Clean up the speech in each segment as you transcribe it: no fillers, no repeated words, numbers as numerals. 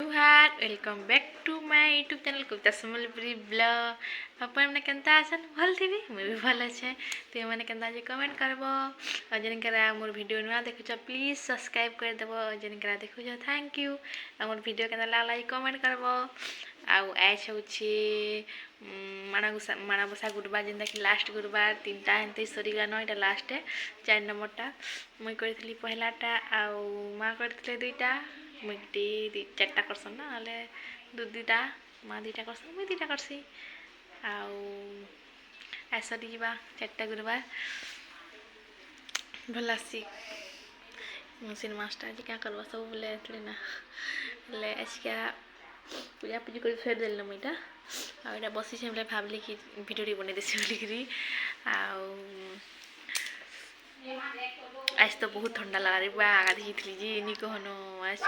Hi, welcome back to my YouTube channel Kavita Sambalpuri vlog. अपन मैंने Kenta आसन भल थी मैं भी भल अच्छे तो मैंने केंता जे कमेंट करबो और जन करा मोर वीडियो नुआ देखु छ प्लीज सब्सक्राइब कर देबो जन करा देखु छ thank you more video Kenta लागला कमेंट करबो आउ आज होछि माणबसा गुरुवार जेंता कि लास्ट गुरुवार तीनटा हेंते सरीगा न एटा लास्ट 4 नंबरटा मुई करथली पहलाटा आउ मा करथले दुईटा मुई चारटा करसन ना हले दुईटा माँ दुईटा करसन मुई दुईटा करसी आउ आज सरी जीवा 4टा गुरुवार भल आसी मशीन मास्टर आज क्या करवा सब बोले ना हले आज क्या पूजा पूजी कर फेर देल मुईटा आ एटा बसी छे बोले भाबली कि वीडियो बने देसी बोलिकरी आउ आज तो बहुत ठंडा लगा रे बा गाधी थी जी नी कहनो आज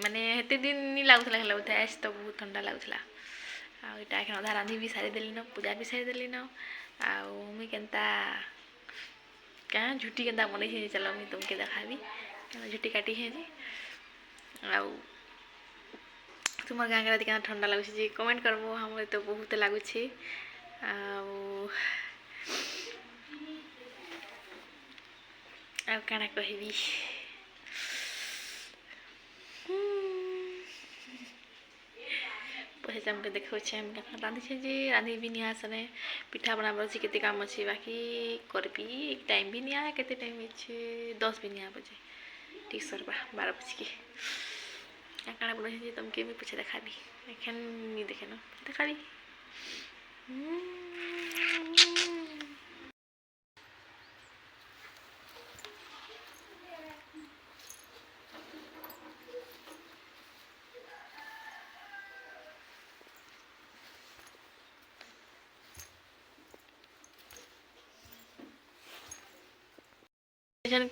माने हेते दिन नी लागुथला हेला उठा आज तो बहुत ठंडा लागुथला आ एटा एखन आधा रांधी भी सारी देली न पूजा भी सारी देली न आ मुई केनता का झुटी केनता बनै छै चलो मुई तुमके देखाबी केना झुटी काटी है जी आ तुमर गां के केना ठंडा लागु छै जी कमेंट करबो हमरे तो बहुत लागु छै आ अब काना कहबी पछे हमके देखो छे हम रांधी छे जी रांधी भी निया सने पिठा बनाबर छी केते काम अछि बाकी करबी एक टाइम भी निया केते टाइम छै 10 भी निया बजे ठीक सरबा 12 बजे के काना बनै छै तुमके भी पूछे देखाबी एखन नी देखे न देखाबी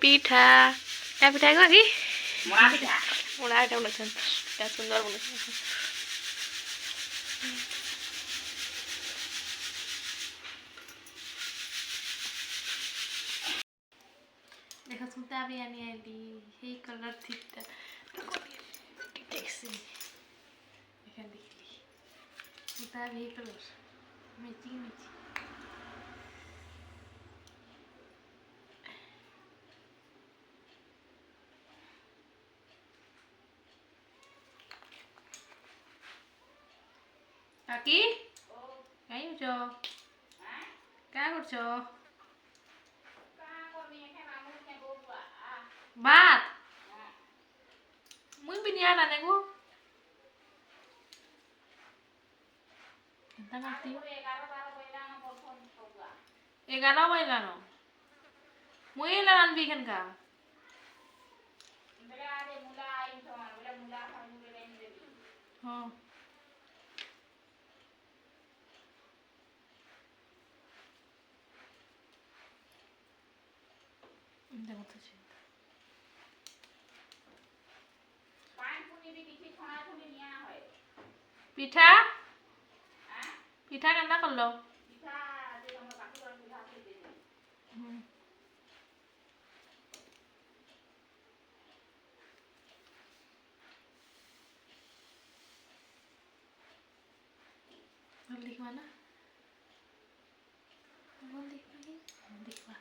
पिठा क्या पिठा है कि मोड़ा पिठा बनछन क्या सुंदर बनछन देखो सुता भी आनी आली हे कलर थीटा टैक्सी एखन देखली सुता भी कलर मैचिंग काकी काय होचो काय करछो बात मुई भी निया लाने को कितना करती 11 बजला न मुई लान बिखन का हां देखो तो छै पिठा पिठा केना करलो लिखवा ना लिखवा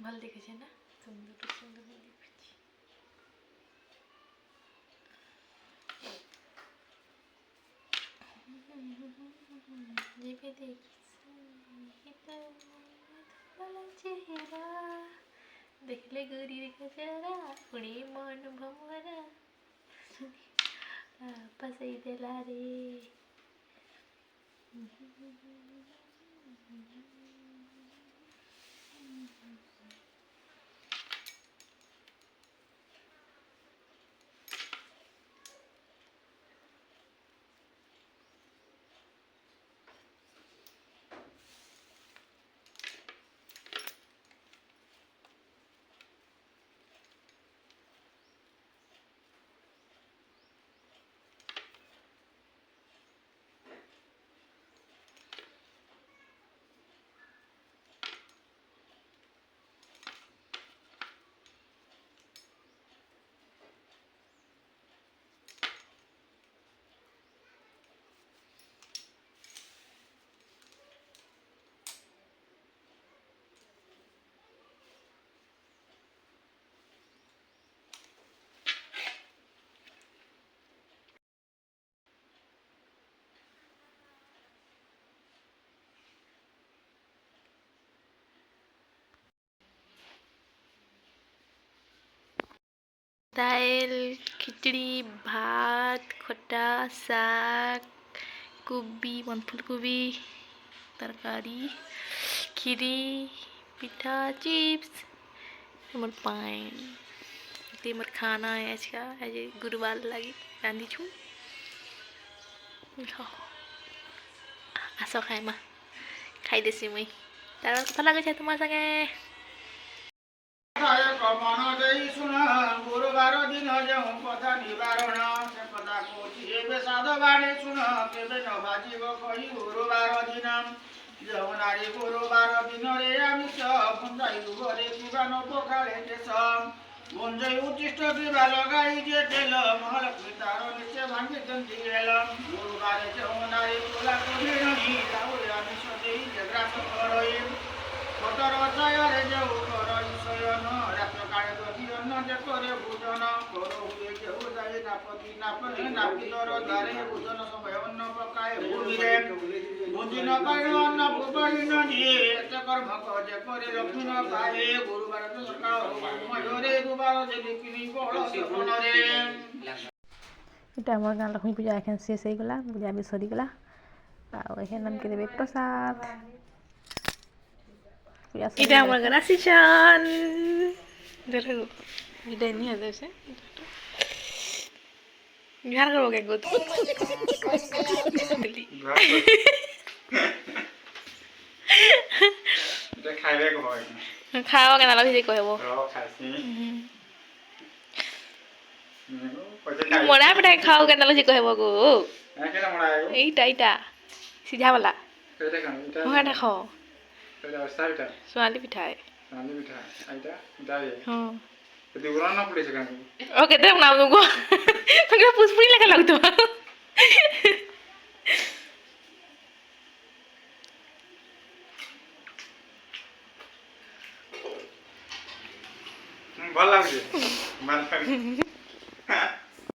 भल देखे छे ना सुंदर सुंदर देखे छे ये भी देखी चेहरा देखले गोरी देखा चेहरा उड़ी मन भमरा पसई देला रे दाल खिचड़ी भात खट्टा साग कोबी फूलकोबी तरकारी खीरी पिठा चिप्स मोर पान ते मोर खाना है आज का आज गुरुवार लगी रांधी छू आस खाए मा खाई देसी मुई तार कथा लगे तुम संगे गुरुवार दिन जो कथा निवारण से कथा कौची एबे साधवाणी शुण केबे न बाजिब कही गुरुवार दिन जो नारी गुरुवार दिन रे आमिष भुंजाइलु घरे किबा न पखाळे केश गुंजई उच्चिष्ट किबा लगाई जे तेल महालक्ष्मी तार निचे भांगी दंती गेल गुरुवारे जो नारी कोला कोहिणी राहुल आमिष देई जग्रास करई कतर जयरे जेउ करई शयन रात्र काळे गति अन्न जे करे भोजन कर हुए केहु जाई नापति नापने नापितर द्वारे भोजन समय अन्न पकाए भूमिरे भुंजी न पाइण अन्न फुपाई न दिए एते कर्म जे करे लक्ष्मी न पाए गुरुवार तो सकाळ मयोरे दुबार जे लिखिनी बळ सपनरे এটা আমার গান লক্ষ্মী পূজা এখন শেষ হয়ে গলা পূজা বি সরি গলা আর এখানে নামকে দেবে প্রসাদ এটা আমার গান আসিছান দেখো এটা নি আছে ঘর করব কে গো এটা খাইবে কয় খাও কেন লাগি যে কইব খাইছি মোড়া পিঠা খাও কেন লাগি কইব গো কেন মোড়া আইবো এইটা সিধা वाला এটা কেন এটা মোড়া খাও এটা সাইটা সোয়ালি পিঠাই সানি পিঠা আইটা দাই হ্যাঁ এদি উড়ান না পড়েছে কেন ওকে দেখ নাম গো তোকে পুষ্পুরি লাগা লাগতো ভাল লাগছে ভাল লাগছে